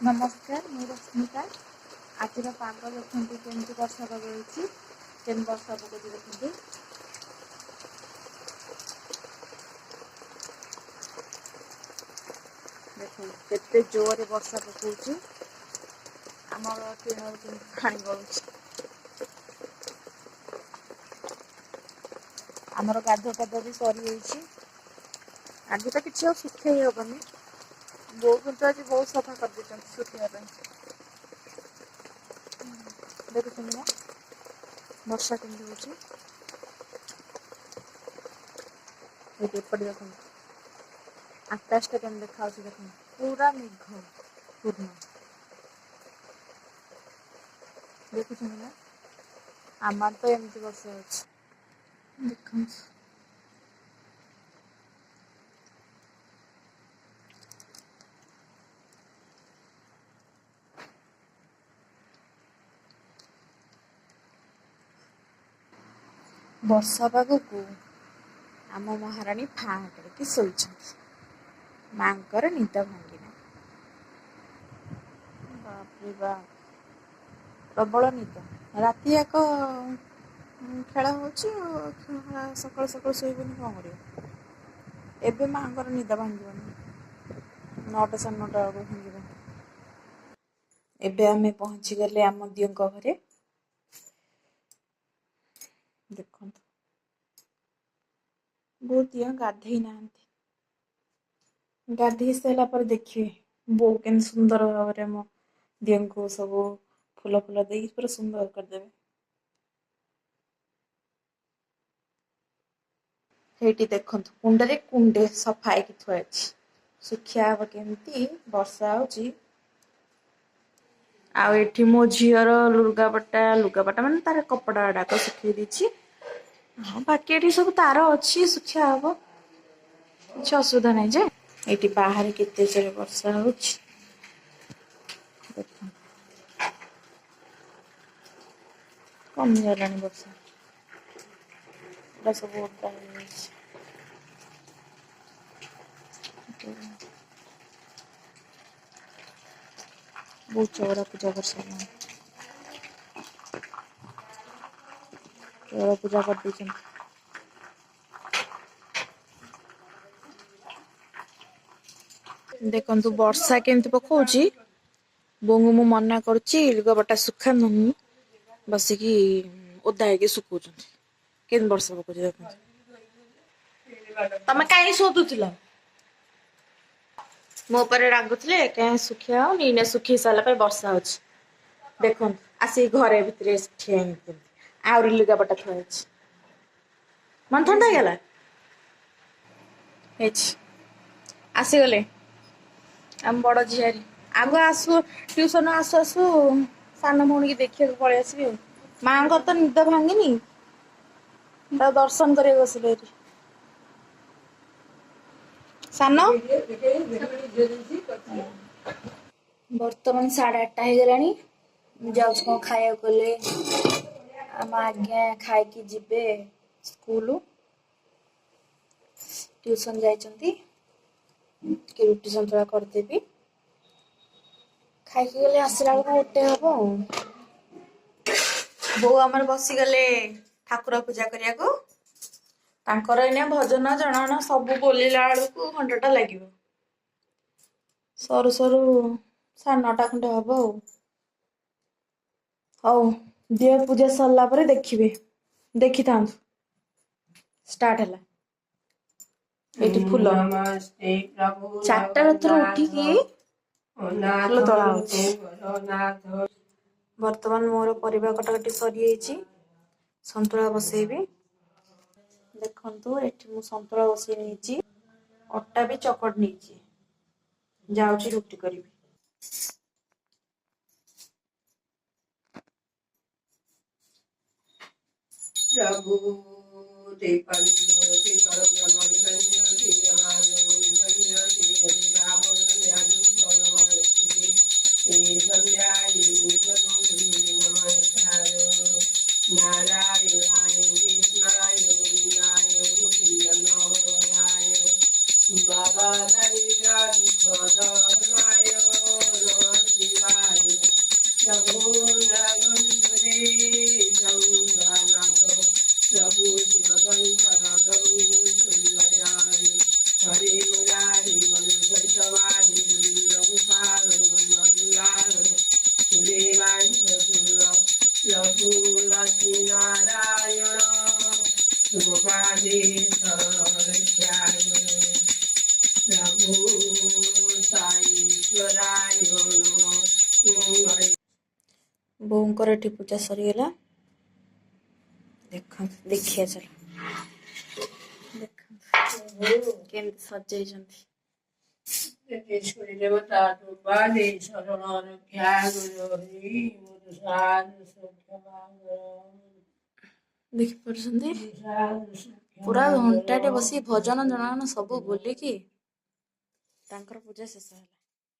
नमस्कार मु रश्मिता आज पाग देखते केमती वर्षा पाग रही केम वर्षा पकड़ देखते देखते जोर वर्षा पकाउची आमर पानी गलुच आमर गाधो पाद भी सरी आज तो किसी सुखे हेनी बो कि आज बहुत सफा कर देते सुखापी देखुं ना वर्षा केमती होपटे देख आकाशटा केम देखा देख पूरा मेघ पूर्ण देखुं ना आमार तो एमती वर्षा देख वर्षा पाग को आम महाराणी फाँ करके शोच मांकर निद भांगिना बापरे बाप प्रबल निद राति याक खेल हो सकाल सकाल शोबनी कौन कर एबे मांकर निद भांगनी 9टा 9:30 बेलू भांग एबे आमे पहुंची गले आम दियों घरे देखो बहुत दिया गाधे ना गाधे सारा पर देखिए बो के सुंदर भाव में मो दियों को सब फूल फूल दे पूरा सुंदर करदे हेटी देखो कुंडे कुंडे सफाई की थुआ सुखिया हम केमती वर्षा होची आ एठी मो झीर लुगापटा माने तार कपड़ा डाक सुखी दी हाँ बाकी ये सब तार अच्छी सुखिया हम कुछ असुविधा नहीं जे ये बाहर केते जोर वर्षा हो कमी गला वर्षा सब ओदा बहुत चौड़ा पूजा कर सारा चौड़ा पूजा कर दी देखु वर्षा केमती पकाउची बोंगु मु मना करुच्ची लुगापटा सुखा मम्मी बसिकी ओदा है सुखुच के वर्षा पकाउची देख तमें कहीं शोधुल मो पर रागुले कहीं सुखिया नीने सुखी सारा वर्षा हो देख आसी घरे भितर ठिया आहरी लुगापटा थुआ मन ठंडा गला आसीगले आम बड़ झीआरी आग आसु ट्यूशन आसु आसु सान भौणी की देखा पलि आसबि माँ तो निद भांगिनी दर्शन कर बसले सान बर्तमान 8:30 हो गला जाऊँ कौन खाया गले आम आज्ञा खाई जीवे स्कूल ट्यूशन जाइछंती कि रुटी सन्तुला करदेवी खाई गले आसला बेलू 1 हम बो आमर बसीगले ठाकुर पूजा करिया को तांकर एने भजन जनाना सब बोलिला बेलू घंटाटा लगे सरू सरू 9:30 खंडे हम हौ देव पूजा सरला परे देखिबे देखि था स्टार्ट है ये फूल 4टा रात उठिकी फूल तोड़ा बर्तमान मोर परिवा कटाकटी सरी सन्तुला बसैबी देखु ये सन्तुला बसई नहीं अटा भी चकट नहीं जाऊँगी रुटी करी बाबा ବୋଉଙ୍କର ଏଠି ପୂଜା ସରିଗଲା। ଦେଖିବା ଚାଲ ଦେଖନ୍ତୁ କେମିତି ସଜେଇଛନ୍ତି। ଦେଖିପାରୁଛନ୍ତି ପୁରା ଘଣ୍ଟାଟେ ବସି ଭଜନ ଜଣାଣ ସବୁ ବୋଲିକି ତାଙ୍କର ପୂଜା ଶେଷ ହେଲା।